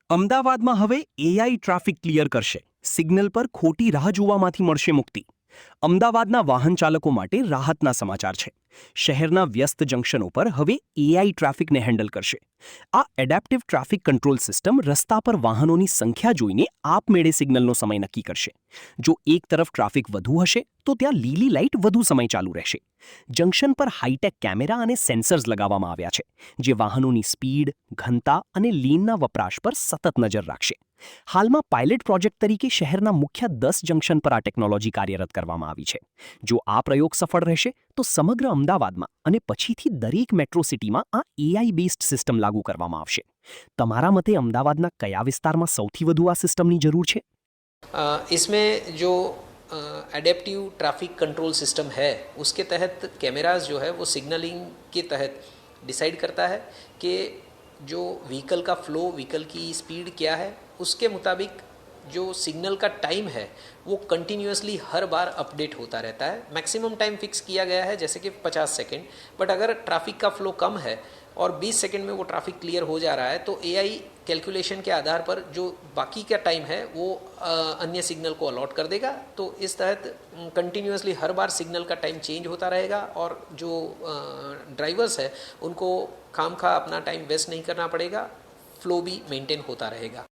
અમદાવાદમાં હવે AI traffic clear કરશે. સિગ્નલ પર ખોટી રાહ જોવામાંથી મળશે મુક્તિ. અમદાવાદના વાહન ચાલકો માટે રાહતના સમાચાર છે. શહેરના વ્યસ્ત જંકશનો પર હવે એઆઈ ટ્રાફિકને હેન્ડલ કરશે. આ એડેપ્ટિવ ટ્રાફિક કંટ્રોલ સિસ્ટમ રસ્તા પર વાહનોની સંખ્યા જોઈને આપમેળે સિગ્નલનો સમય નક્કી કરશે. જો એક તરફ ટ્રાફિક વધુ હશે તો ત્યાં લીલી લાઇટ વધુ સમય ચાલુ રહેશે. જંકશન પર હાઈટેક કેમેરા અને સેન્સર્સ લગાવવામાં આવ્યા છે, જે વાહનોની સ્પીડ, ઘનતા અને લેનના વપરાશ પર સતત નજર રાખશે. હાલમાં પાયલટ પ્રોજેક્ટ તરીકે શહેરના મુખ્ય 10 જંકશન પર આ ટેકનોલોજી કાર્યરત કરવામાં આવી છે. જો આ પ્રયોગ સફળ રહેશે તો સમગ્ર અમદાવાદમાં અને પછીથી દરેક મેટ્રો સિટીમાં આ એઆઈ બેઝડ સિસ્ટમ લાગુ કરવામાં આવશે. તમારા મતે અમદાવાદના કયા વિસ્તારમાં સૌથી વધુ આ સિસ્ટમની જરૂર છે? इसमें जो एडेप्टिव ट्रैफिक कंट्रोल सिस्टम है उसके तहत कैमरास जो है वो सिग्नलिंग के तहत डिसाइड करता है कि जो व्हीकल का फ़्लो, व्हीकल की स्पीड क्या है, उसके मुताबिक जो सिग्नल का टाइम है वो कंटिन्यूसली हर बार अपडेट होता रहता है. मैक्सिमम टाइम फिक्स किया गया है जैसे कि 50 सेकेंड, बट अगर ट्रैफिक का फ़्लो कम है और 20 सेकेंड में वो ट्रैफिक क्लियर हो जा रहा है तो एआई कैलकुलेशन के आधार पर जो बाकी का टाइम है वो अन्य सिग्नल को अलॉट कर देगा. तो इस तहत कंटिन्यूसली हर बार सिग्नल का टाइम चेंज होता रहेगा और जो ड्राइवर्स है उनको खाम खा अपना टाइम वेस्ट नहीं करना पड़ेगा, फ्लो भी मेंटेन होता रहेगा.